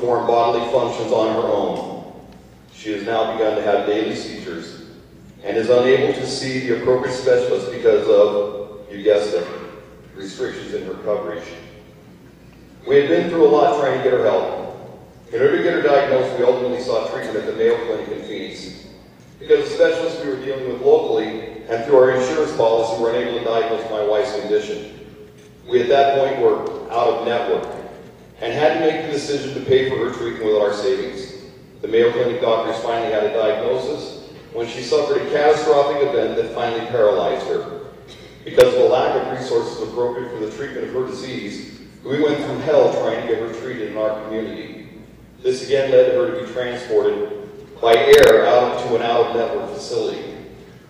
perform bodily functions on her own. She has now begun to have daily seizures and is unable to see the appropriate specialist because of, you guessed it, restrictions in her coverage. We had been through a lot trying to get her help. In order to get her diagnosed, we ultimately sought treatment at the Mayo Clinic in Phoenix. Because the specialists we were dealing with locally and through our insurance policy were unable to diagnose my wife's condition. We at that point were out of network and had to make the decision to pay for her treatment with our savings. The Mayo Clinic doctors finally had a diagnosis when she suffered a catastrophic event that finally paralyzed her. Because of the lack of resources appropriate for the treatment of her disease, we went through hell trying to get her treated in our community. This again led her to be transported by air out to an out-of-network facility.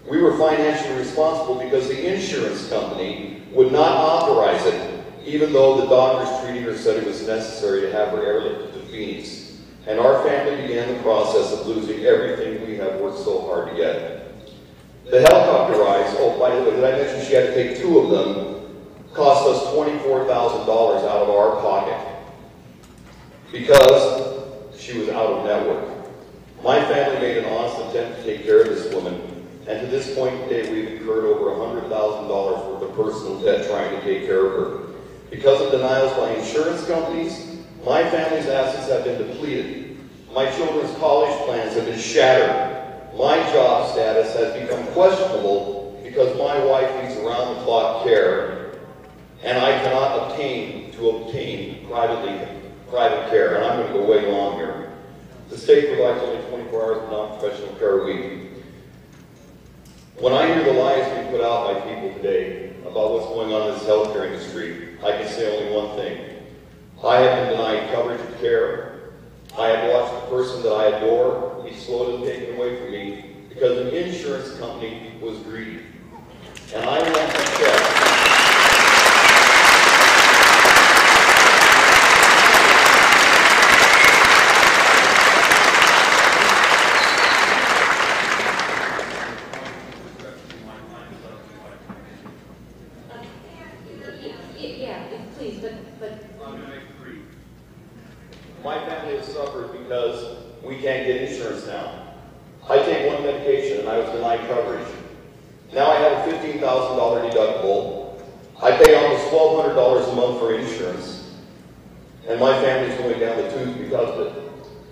We were financially responsible because the insurance company would not authorize it, even though the doctors treating her said it was necessary to have her airlifted to Phoenix. And our family began the process of losing everything we have worked so hard to get. The helicopter rides, oh, by the way, did I mention she had to take 2 of them, cost us $24,000 out of our pocket because she was out of network. My family made an honest attempt to take care of this woman, and to this point today we've incurred over $100,000 worth of personal debt trying to take care of her. Because of denials by insurance companies, my family's assets have been depleted. My children's college plans have been shattered. My job status has become questionable because my wife needs around-the-clock care, and I cannot obtain private care, and I'm going to go way long here. The state provides only 24 hours of non-professional care a week. When I hear the lies being put out by people today about what's going on in this healthcare industry, I can say only one thing. I have been denied coverage of care. I have watched the person that I adore be slowly taken away from me because an insurance company was greedy. And I want to check. My family has suffered because we can't get insurance now. I take one medication and I was denied coverage. Now I have a $15,000 deductible. I pay almost $1,200 a month for insurance. And my family's going down the tubes because of it.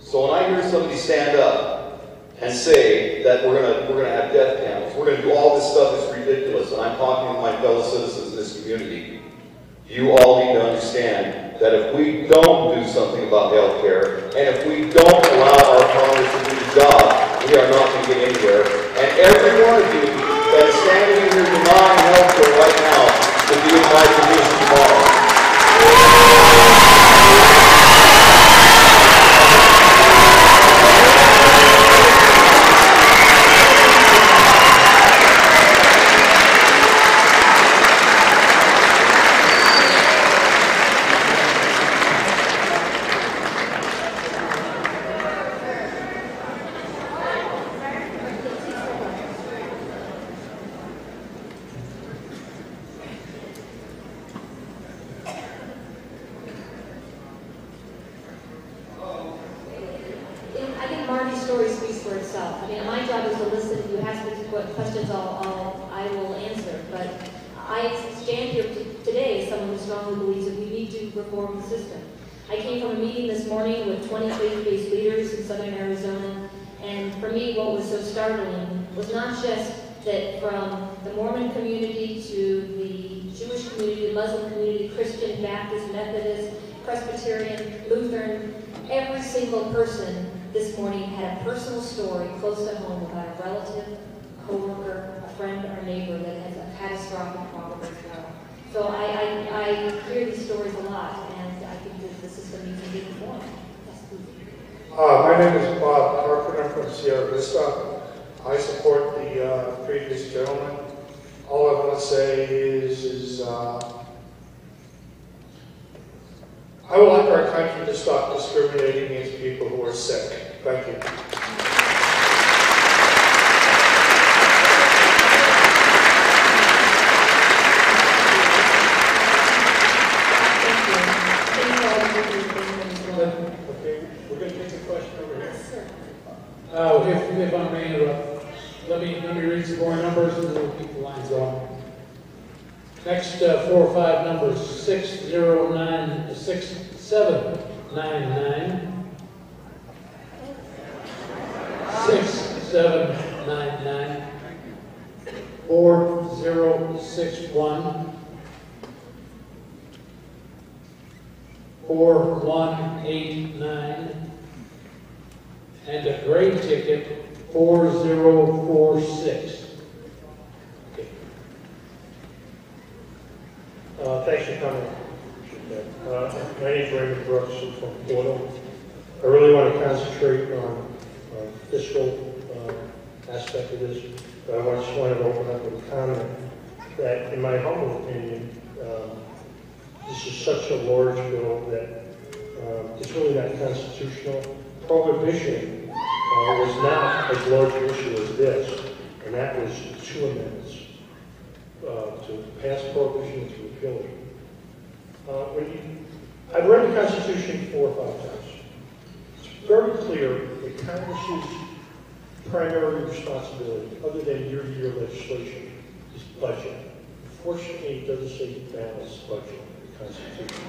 So when I hear somebody stand up and say that we're gonna have death panels, we're gonna do all this stuff that's ridiculous, and I'm talking to my fellow citizens in this community, you all need to understand that if we don't do something about health care, and if we don't allow our Congress to do the job, we are not going to get anywhere. And every one of you that is standing here denying health care right now will be in my position tomorrow. Was not just that from the Mormon community to the Jewish community, the Muslim community, Christian, Baptist, Methodist, Presbyterian, Lutheran, every single person this morning had a personal story close to home about a relative, a co-worker, a friend, or a neighbor that has a catastrophic problem as well. So I hear these stories a lot, and I think that the system needs to be reformed. Yes, please. My name is Bob Carpenter from Sierra Vista. I support the previous gentleman. All I want to say is I would like our country to stop discriminating against people who are sick. Thank you. Okay. question over here. Yes, sir. If I may interrupt, let me read some more numbers and then we'll keep the lines going. Next 4 or 5 numbers: 609, 6799, 6799, 4061, 4189, and a gray ticket 4046. Okay. Thanks for coming. My name is Raymond Brooks. I'm from Buena. I really want to concentrate on fiscal aspect of this, but I just wanted to open up with a comment that, in my humble opinion, this is such a large bill that it's really not constitutional. Prohibition was not as large an issue as this, and that was 2 amendments to pass prohibition and to repeal it. I've read the Constitution 4 or 5 times. It's very clear that Congress's primary responsibility, other than year-to-year legislation, is budget. Unfortunately, it doesn't say balanced budget in the Constitution.